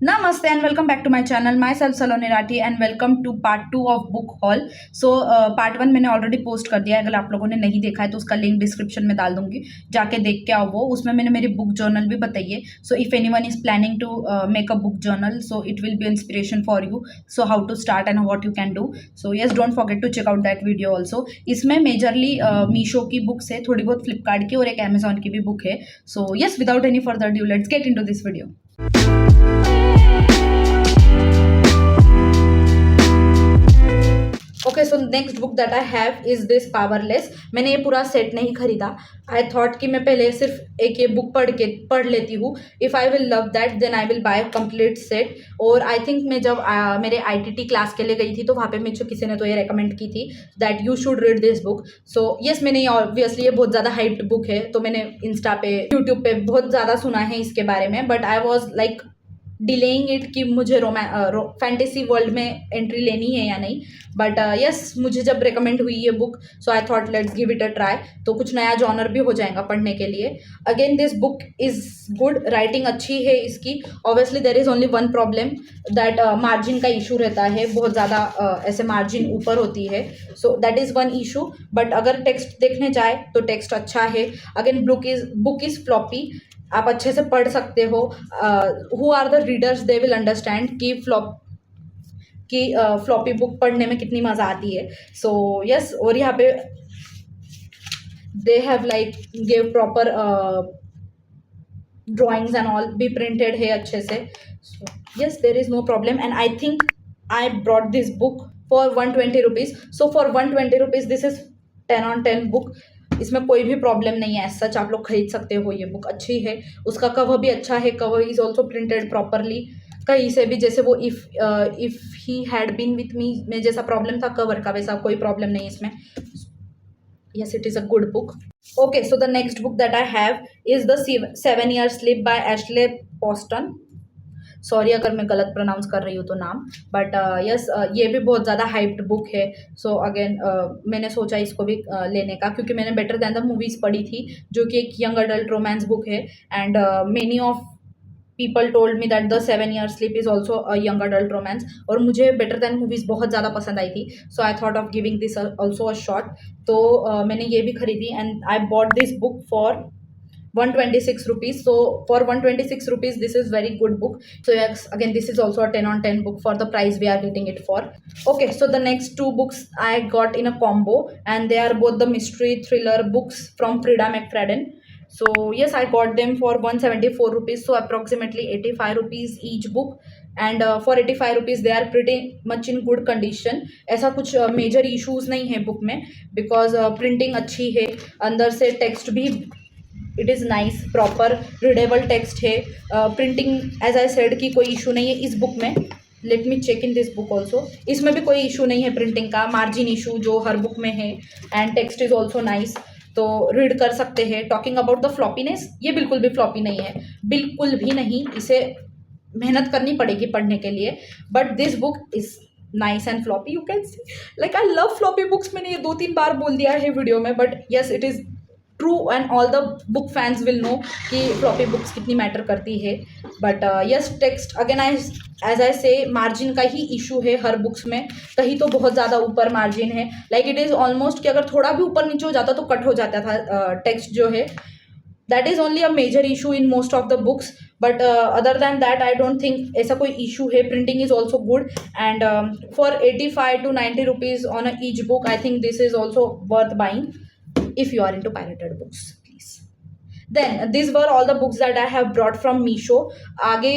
Namaste and welcome back to my channel. Myself Saloni Rathi and welcome to part 2 of book haul. So part 1 मैंने already post कर दिया है. अगर आप लोगों ने नहीं देखा है तो उसका लिंक डिस्क्रिप्शन में डाल दूंगी, जाके देख के आओ. वो उसमें मैंने मेरी बुक जर्नल भी बताई है. So if anyone is planning to make a book journal, so it will be inspiration for you. So how to start and what you can do. So yes, don't forget to check out that video also. इसमें majorly Meesho की books है, थोड़ी बहुत फ्लिपकार्ट की और एक Amazon की भी बुक है. So yes, without any further due, let's get into this video. Okay, so next book that I have is this powerless. मैंने ये पूरा सेट नहीं खरीदा. आई थॉट कि मैं पहले सिर्फ एक ये बुक पढ़ लेती हूँ. If I will love that then I will buy complete set. और आई थिंक मैं जब मेरे ITT क्लास के लिए गई थी तो वहाँ पे मुझे किसी ने तो ये रेकमेंड की थी that you should read this book. So yes, मैंने ऑब्वियसली ये बहुत ज़्यादा हाइप्ड बुक है, तो मैंने इंस्टा पे यूट्यूब पे बहुत ज़्यादा सुना है इसके बारे में. But I was like delaying it कि मुझे फैंटेसी वर्ल्ड में एंट्री लेनी है या नहीं. बट यस, मुझे जब रिकमेंड हुई ये book, so I thought let's give it a try. तो कुछ नया जॉनर भी हो जाएगा पढ़ने के लिए. Again this book is good, writing अच्छी है इसकी. Obviously there is only one problem that margin का इशू रहता है, बहुत ज़्यादा ऐसे मार्जिन ऊपर होती है. So that is one issue. But अगर टेक्स्ट देखने जाए तो टेक्स्ट अच्छा है. अगेन बुक इज़ फ्लॉपी, आप अच्छे से पढ़ सकते हो. Who are the readers, they will understand कि फ्लॉपी बुक पढ़ने में कितनी मज़ा आती है. सो यस, और यहाँ पे they have like give proper drawings and all भी प्रिंटेड है अच्छे से. So yes, there is no problem. And I think I brought this book for 120 rupees. So for 120 rupees this is 10 on 10 book. इसमें कोई भी problem नहीं है. सच आप लोग खरीद सकते हो, ये बुक अच्छी है. उसका कवर भी अच्छा है, cover is also printed properly. कहीं से भी जैसे वो if he had been with me में जैसा प्रॉब्लम था कवर का, वैसा कोई प्रॉब्लम नहीं इसमें. Yes, it is a good book. Okay, so the next book that I have is the 7 Year Slip by Ashley Poston. Sorry अगर मैं गलत प्रोनाउंस कर रही हूँ तो नाम. बट यस, ये भी बहुत ज़्यादा हाइप्ड बुक है. सो अगेन मैंने सोचा इसको भी लेने का, क्योंकि मैंने बेटर दैन द मूवीज़ पढ़ी थी, जो कि एक यंग अडल्ट रोमांस बुक है. And many of people told me that the 7 Year Slip is also a young adult romance. और मुझे बेटर दैन मूवीज़ बहुत ज़्यादा पसंद आई थी. So I thought of giving this also a shot. तो मैंने ये भी खरीदी and I bought this book for 126 rupees. So for 126 rupees this is very good book. So yes, again this is also a 10 on 10 book for the price we are getting it for. Okay, so the next two books I got in a combo and they are both the mystery thriller books from Frida McFadden. So yes, I got them for 174 rupees, so approximately 85 rupees each book. And for 85 rupees they are pretty much in good condition. ऐसा कुछ major issues नहीं है book में, because printing अच्छी है. अंदर से text भी it is nice, proper readable text है. प्रिंटिंग एज आई सेड की कोई इशू नहीं है इस बुक में. Let me check in this book also. इसमें भी कोई इशू नहीं है प्रिंटिंग का, मार्जिन इशू जो हर बुक में है. And text is also nice, तो रीड कर सकते हैं. टॉकिंग अबाउट द फ्लॉपीनेस, ये बिल्कुल भी फ्लॉपी नहीं है, बिल्कुल भी नहीं. इसे मेहनत करनी पड़ेगी पढ़ने के लिए. But this book is nice and floppy. You can see like I love floppy books. मैंने ये 2-3 बार बोल दिया है वीडियो में, but yes it is true and all the book fans will know कि फ्लॉपी बुक्स कितनी मैटर करती है. But yes, text again as I say margin का ही इशू है हर बुक्स में. कहीं तो बहुत ज़्यादा ऊपर मार्जिन है, लाइक इट इज़ ऑलमोस्ट कि अगर थोड़ा भी ऊपर नीचे हो जाता तो कट हो जाता था टेक्स्ट जो है. That is only a major issue in most of the books. But other than that I don't think ऐसा कोई इशू है. Printing is also good and for 85 to 90 rupees on each book I think this is also worth buying if you are into pirated books, please. Then these were all the books that I have brought from Meesho. आगे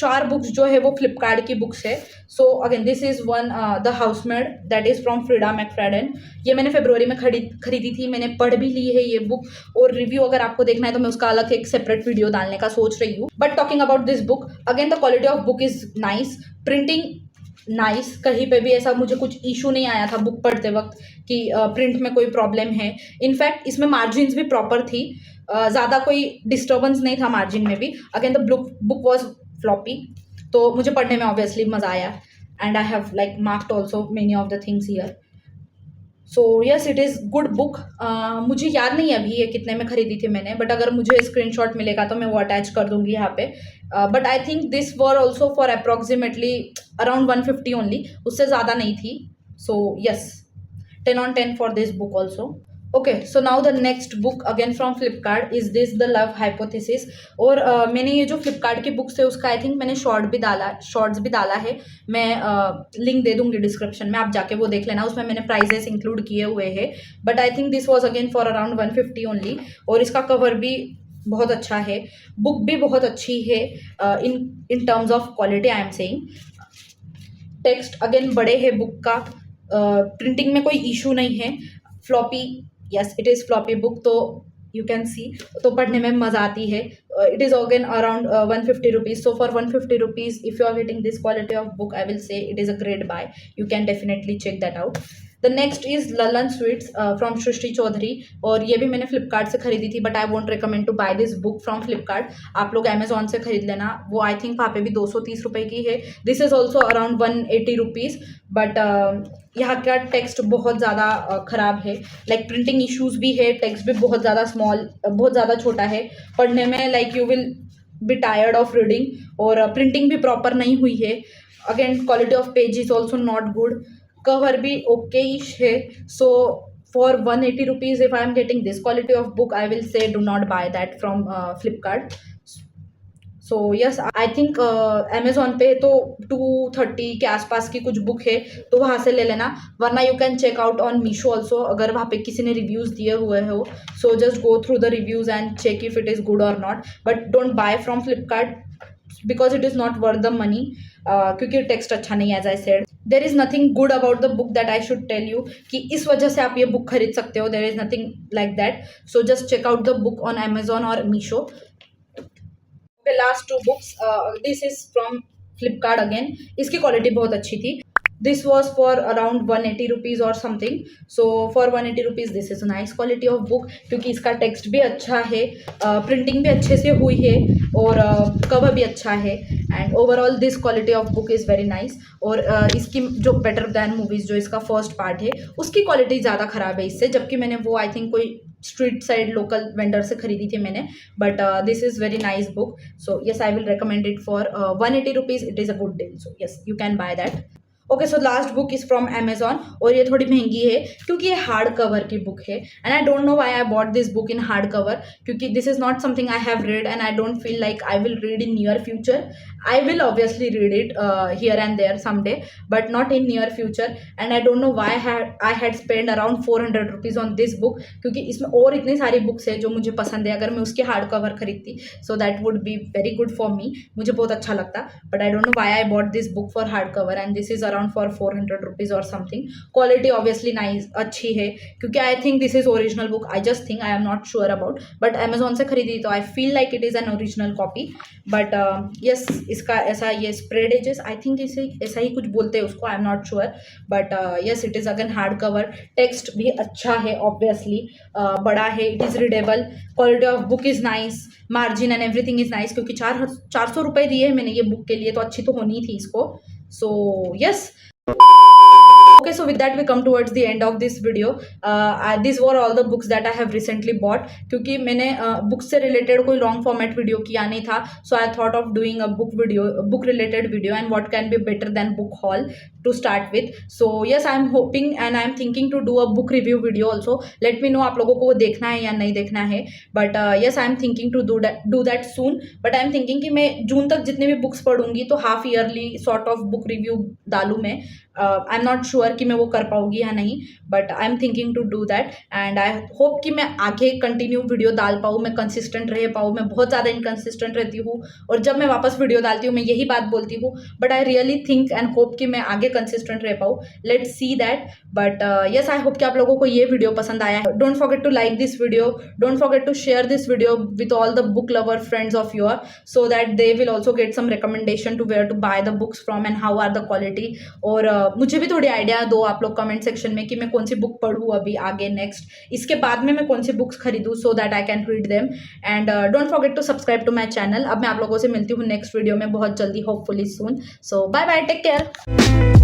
4 books जो है वो फ्लिपकार्ट की books है. So again this is one the housemaid that is from Freida McFadden. ये मैंने फरवरी में खरीदी थी. मैंने पढ़ भी ली है ये बुक, और रिव्यू अगर आपको देखना है तो मैं उसका अलग एक सेपरेट वीडियो डालने का सोच रही हूँ. But talking about this book, again the quality of book is nice, printing nice. कहीं पे भी ऐसा मुझे कुछ इशू नहीं आया था बुक पढ़ते वक्त कि प्रिंट में कोई प्रॉब्लम है. इनफैक्ट इसमें मार्जिन्स भी प्रॉपर थी, ज़्यादा कोई डिस्टर्बेंस नहीं था मार्जिन में भी. Again the book was floppy, तो मुझे पढ़ने में ऑब्वियसली मज़ा आया. And I have like marked also many of the things here. So yes, it is good book. मुझे याद नहीं है अभी ये कितने में खरीदी थी मैंने, बट अगर मुझे स्क्रीनशॉट मिलेगा तो मैं वो अटैच कर दूंगी यहाँ पे. But I think this were also for approximately around 150 only, उससे ज़्यादा नहीं थी. So yes, 10 on 10 for this book also. Okay, so now the next book again from Flipkart is this The Love Hypothesis. और मैंने ये जो फ्लिपकार्ट की books है उसका आई थिंक मैंने शॉर्ट्स भी डाला है. मैं लिंक दे दूंगी डिस्क्रिप्शन में, आप जाके वो देख लेना. उसमें मैंने प्राइजेस इंक्लूड किए हुए हैं. But I think this was again for around 150 only. और इसका कवर भी बहुत अच्छा है, बुक भी बहुत अच्छी है in terms of quality. I am saying text again बड़े है बुक का, प्रिंटिंग में कोई इशू नहीं है. Floppy, yes it is floppy book, तो यू कैन सी, तो पढ़ने में मज़ा आती है. It is again around 150 rupees. So for 150 rupees if you are getting this quality of book, I will say it is a great buy. You can definitely check that out. The next is Lalan sweets from Srishti Chaudhary. और ये भी मैंने फ्लिपकार्ट से खरीदी थी, but I won't recommend to buy this book from Flipkart. आप लोग Amazon से खरीद लेना, वो आई थिंक वहाँ पे भी 230 रुपये की है. This is also around 180 rupees. But यहाँ का टेक्स्ट बहुत ज़्यादा ख़राब है, लाइक प्रिंटिंग इश्यूज़ भी है, टेक्स्ट भी बहुत ज़्यादा स्मॉल, बहुत ज़्यादा छोटा है पढ़ने में. Like you will be tired of reading. और प्रिंटिंग भी प्रॉपर नहीं हुई है. Again quality of page is also not good. Cover भी ओके-ish है. So for 180 rupees if I am getting this quality of book, I will से do not by that from Flipkart. So yes, I think Amazon पे तो 230 के आसपास की कुछ book है, तो वहाँ से ले लेना. वरना you can check out on Meesho also, अगर वहाँ पे किसी ने रिव्यूज़ दिए हुए हो. So just go through the reviews and check if it is good और not. But don't buy from Flipkart because it is not worth the money, क्योंकि टेक्स्ट अच्छा नहीं है. As I said, there is nothing good about the book that I should tell you कि इस वजह से आप ये बुक खरीद सकते हो. There is nothing like that. So just check out the book on Amazon और Meesho. The last two books, this is from Flipkart again. इसकी क्वालिटी बहुत अच्छी थी. This was for around 180 rupees or something. So for 180 rupees this is a nice quality of book, क्योंकि इसका text भी अच्छा है, प्रिंटिंग भी अच्छे से हुई है, और कवर भी अच्छा है. And overall this quality of book is very nice. और इसकी जो बेटर दैन मूवीज़ जो इसका फर्स्ट पार्ट है उसकी क्वालिटी ज़्यादा ख़राब है इससे, जबकि मैंने वो आई थिंक कोई स्ट्रीट साइड लोकल वेंडर से खरीदी थी मैंने. But this is very nice book. So yes, I will recommend it for 180 rupees. It is a good deal. So yes, you can by that. Okay, so last book is from Amazon. और ये थोड़ी महंगी है क्योंकि ये hard cover की book है. And I don't know why I bought this book in hard cover, क्योंकि this is not something I have read and I don't feel like I will read in near future. I will obviously read it here and there someday, but not in near future. And I don't know why I had spent around 400 rupees on this book, क्योंकि इसमें और इतनी सारी books है जो मुझे पसंद है. अगर मैं उसकी हार्ड कवर खरीदती so that would be very good for me, मुझे बहुत अच्छा लगता. But I don't know why I bought this book for hard cover, and this is around for 400 rupees or something. Quality obviously nice, अच्छी है, क्योंकि I think this is original book. I just think, I am not sure about, but Amazon से खरीदी तो I feel like it is an original copy. But yes, इसका ऐसा ये spread edges, I think इसे ऐसा ही कुछ बोलते हैं उसको, I am not sure. But yes, it is again hard cover. Text भी अच्छा है ऑब्वियसली, बड़ा है. It is readable. Quality of book is nice. Margin and everything is nice, क्योंकि 400 रुपये दिए हैं मैंने ये बुक के लिए, तो अच्छी तो होनी थी इसको. So yes. Okay, so with that we come towards the end of this video. These were all the books that I have recently bought. क्योंकि मैंने बुक से रिलेटेड कोई लॉन्ग फॉर्मेट वीडियो किया नहीं था, so I thought of doing a book related video, and what can be better than book haul to start with. So yes, I am hoping and I am thinking to do a book review video also. Let me know आप लोगों को वो देखना है या नहीं देखना है. But yes, I am thinking to do that soon. But I am thinking कि मैं जून तक जितने भी बुक्स पढ़ूंगी तो half yearly sort of book review डालूँ मैं. आई एम नॉट श्योर कि मैं वो कर पाऊँगी या नहीं, but I am thinking to do that. And I hope कि मैं आगे कंटिन्यू वीडियो डाल पाऊँ, मैं कंसिस्टेंट रह पाऊँ. मैं बहुत ज़्यादा इनकंसिस्टेंट रहती हूँ, और जब मैं वापस वीडियो डालती हूँ मैं यही बात बोलती हूँ. But I really think and hope कि मैं आगे कंसिस्टेंट रह पाऊँ. Let's see that. But yes, I hope कि आप लोगों को ये वीडियो पसंद आया है. Don't forget to like this video. Don't forget to share this video with all the book lover friends of your, so that they will also get some recommendation to where to buy the books from and how are the quality. और मुझे भी थोड़ी idea दो आप लोग comment section में कि मैं कौन सी बुक पढ़ूँ अभी आगे नेक्स्ट, इसके बाद में मैं कौन सी बुक्स खरीदूँ, so that I can read them. And don't forget to subscribe to my channel. अब मैं आप लोगों से मिलती हूँ नेक्स्ट वीडियो में बहुत जल्दी, होपफुली सून. सो बाय बाय, टेक केयर.